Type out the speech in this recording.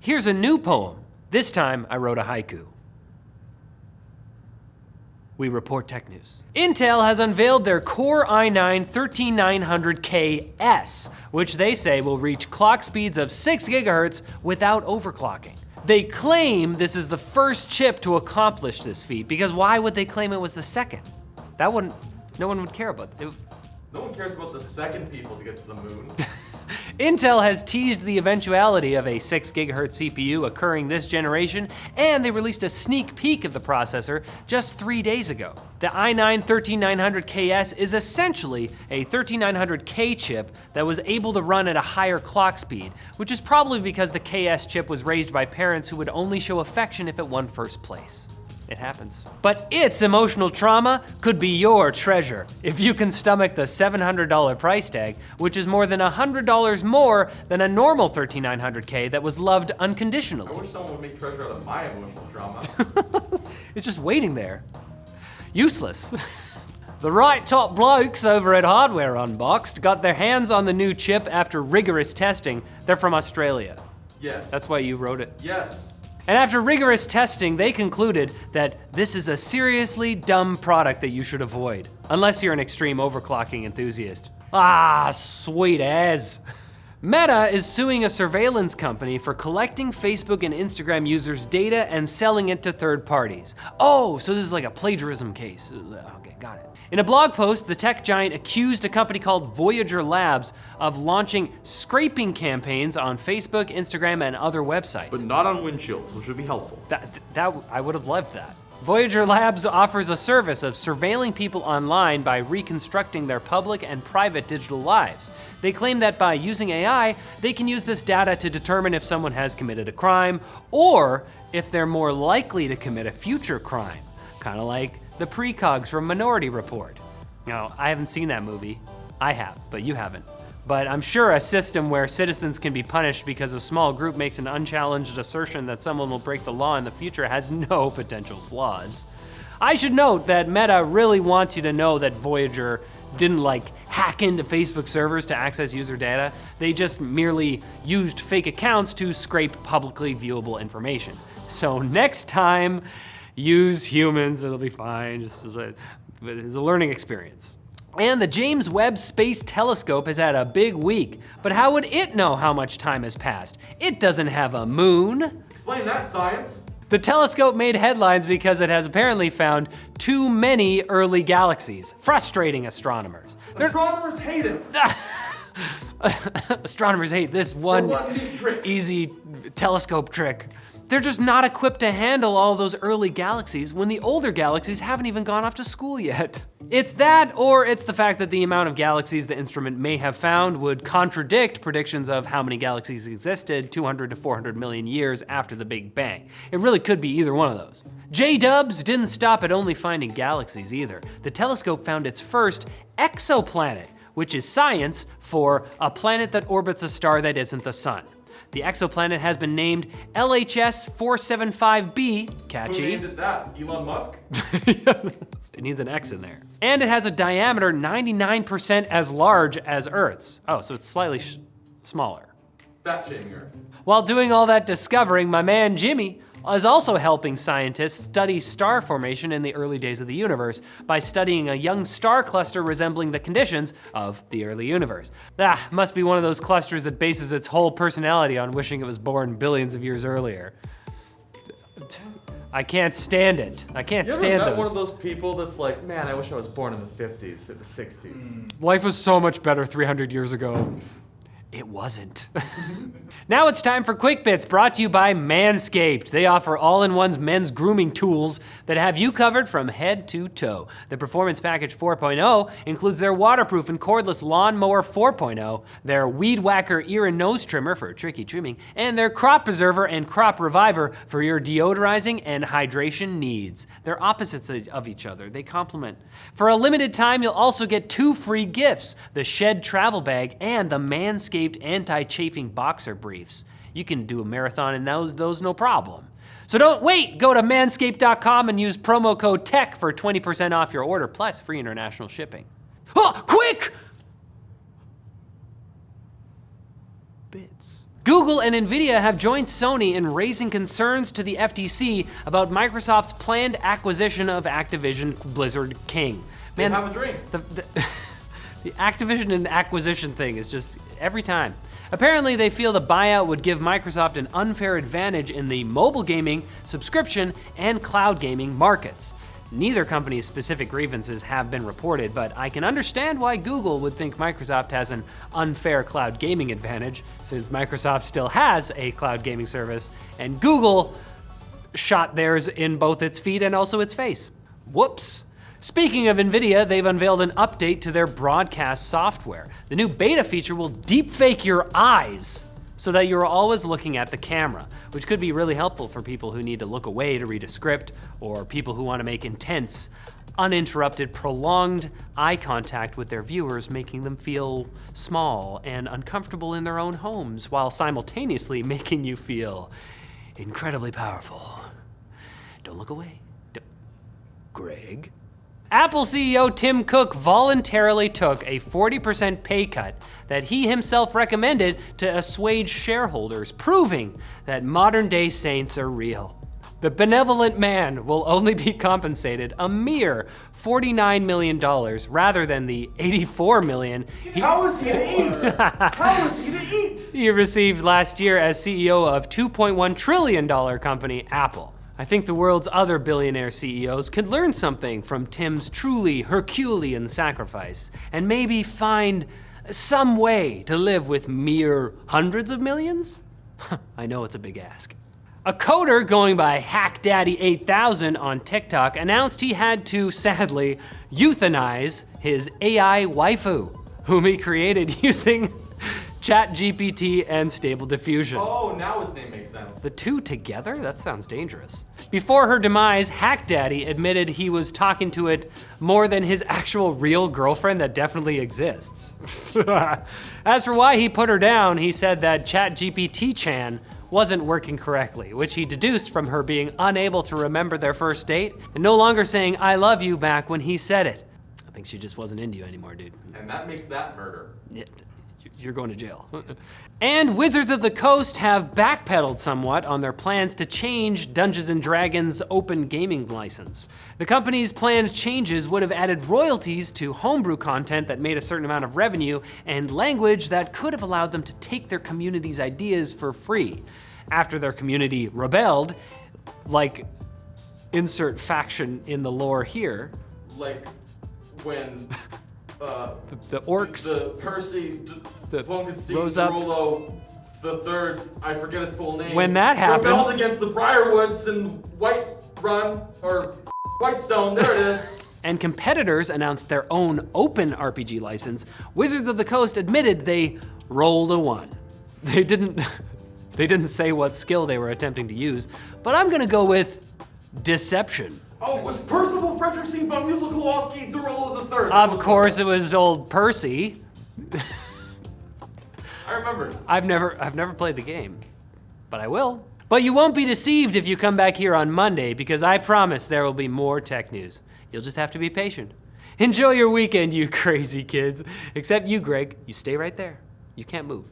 Here's a new poem. This time I wrote a haiku. We report tech news. Intel has unveiled their Core i9-13900KS, which they say will reach clock speeds of 6 gigahertz without overclocking. They claim this is the first chip to accomplish this feat, because why would they claim it was the second? No one would care about it. No one cares about the second people to get to the moon. Intel has teased the eventuality of a 6 gigahertz CPU occurring this generation, and they released a sneak peek of the processor just 3 days ago. The i9-13900KS is essentially a 13900K chip that was able to run at a higher clock speed, which is probably because the KS chip was raised by parents who would only show affection if it won first place. It happens. But its emotional trauma could be your treasure if you can stomach the $700 price tag, which is more than $100 more than a normal 13900K that was loved unconditionally. I wish someone would make treasure out of my emotional trauma. It's just waiting there. Useless. The right top blokes over at Hardware Unboxed got their hands on the new chip after rigorous testing. They're from Australia. Yes. That's why you wrote it. Yes. And after rigorous testing, they concluded that this is a seriously dumb product that you should avoid, unless you're an extreme overclocking enthusiast. Ah, sweet as. Meta is suing a surveillance company for collecting Facebook and Instagram users' data and selling it to third parties. Oh, so this is like a plagiarism case. Okay, got it. In a blog post, the tech giant accused a company called Voyager Labs of launching scraping campaigns on Facebook, Instagram, and other websites. But not on windshields, which would be helpful. I would have loved that. Voyager Labs offers a service of surveilling people online by reconstructing their public and private digital lives. They claim that by using AI, they can use this data to determine if someone has committed a crime or if they're more likely to commit a future crime. Kind of like the precogs from Minority Report. Now, I haven't seen that movie. I have, but you haven't. But I'm sure a system where citizens can be punished because a small group makes an unchallenged assertion that someone will break the law in the future has no potential flaws. I should note that Meta really wants you to know that Voyager didn't hack into Facebook servers to access user data. They just merely used fake accounts to scrape publicly viewable information. So next time, use humans, it'll be fine. It's a learning experience. And the James Webb Space Telescope has had a big week, but how would it know how much time has passed? It doesn't have a moon. Explain that, science. The telescope made headlines because it has apparently found too many early galaxies, frustrating astronomers. Astronomers hate it. Astronomers hate this one easy telescope trick. They're just not equipped to handle all those early galaxies when the older galaxies haven't even gone off to school yet. It's that, or it's the fact that the amount of galaxies the instrument may have found would contradict predictions of how many galaxies existed 200 to 400 million years after the Big Bang. It really could be either one of those. J-dubs didn't stop at only finding galaxies either. The telescope found its first exoplanet, which is science for a planet that orbits a star that isn't the sun. The exoplanet has been named LHS 475b, catchy. Who named it that? Elon Musk? It needs an X in there. And it has a diameter 99% as large as Earth's. Oh, so it's slightly smaller. Fat shaming Earth. While doing all that discovering, my man Jimmy is also helping scientists study star formation in the early days of the universe by studying a young star cluster resembling the conditions of the early universe. Must be one of those clusters that bases its whole personality on wishing it was born billions of years earlier. I can't stand it. I can't stand those. One of those people that's like, man, I wish I was born in the 50s or the 60s. Life was so much better 300 years ago. It wasn't. Now it's time for Quick Bits, brought to you by MANSCAPED. They offer all-in-one's men's grooming tools that have you covered from head to toe. The Performance Package 4.0 includes their waterproof and cordless Lawnmower 4.0, their Weed Whacker ear and nose trimmer for tricky trimming, and their Crop Preserver and Crop Reviver for your deodorizing and hydration needs. They're opposites of each other. They complement. For a limited time, you'll also get 2 free gifts, the Shed Travel Bag and the MANSCAPED Anti-Chafing Boxer Briefs. You can do a marathon in those no problem. So don't wait, go to manscaped.com and use promo code TECH for 20% off your order, plus free international shipping. Oh, quick! Bits. Google and Nvidia have joined Sony in raising concerns to the FTC about Microsoft's planned acquisition of Activision Blizzard King. Man, have a drink. The Activision and acquisition thing is just every time. Apparently, they feel the buyout would give Microsoft an unfair advantage in the mobile gaming, subscription, and cloud gaming markets. Neither company's specific grievances have been reported, but I can understand why Google would think Microsoft has an unfair cloud gaming advantage, since Microsoft still has a cloud gaming service, and Google shot theirs in both its feet and also its face. Whoops. Speaking of Nvidia, they've unveiled an update to their broadcast software. The new beta feature will deepfake your eyes so that you're always looking at the camera, which could be really helpful for people who need to look away to read a script, or people who want to make intense, uninterrupted, prolonged eye contact with their viewers, making them feel small and uncomfortable in their own homes, while simultaneously making you feel incredibly powerful. Don't look away. Greg? Apple CEO Tim Cook voluntarily took a 40% pay cut that he himself recommended to assuage shareholders, proving that modern-day saints are real. The benevolent man will only be compensated a mere $49 million rather than the $84 million How is he to eat? How is he to eat? he received last year as CEO of $2.1 trillion company Apple. I think the world's other billionaire CEOs could learn something from Tim's truly Herculean sacrifice and maybe find some way to live with mere hundreds of millions? I know it's a big ask. A coder going by HackDaddy8000 on TikTok announced he had to, sadly, euthanize his AI waifu, whom he created using ChatGPT and Stable Diffusion. Oh, now his name makes sense. The two together? That sounds dangerous. Before her demise, HackDaddy admitted he was talking to it more than his actual real girlfriend that definitely exists. As for why he put her down, he said that ChatGPT-chan wasn't working correctly, which he deduced from her being unable to remember their first date and no longer saying "I love you" back when he said it. I think she just wasn't into you anymore, dude. And that makes that murder. Yeah. You're going to jail. And Wizards of the Coast have backpedaled somewhat on their plans to change Dungeons & Dragons' open gaming license. The company's planned changes would have added royalties to homebrew content that made a certain amount of revenue and language that could have allowed them to take their community's ideas for free. After their community rebelled, like insert faction in the lore here. Like when the orcs, the Percy, the Funkenstein, rose up. Rollo, the third, I forget his full name. When that happened, rebelled against the Briarwoods and Whiterun, or Whitestone, there it is. And competitors announced their own open RPG license, Wizards of the Coast admitted they rolled a 1. They didn't say what skill they were attempting to use, but I'm gonna go with deception. Oh, was Percival Frederickson von Musil-Kowalski the role of the third? Of course it was old Percy. I remember. I've never played the game, but I will. But you won't be deceived if you come back here on Monday, because I promise there will be more tech news. You'll just have to be patient. Enjoy your weekend, you crazy kids. Except you, Greg. You stay right there. You can't move.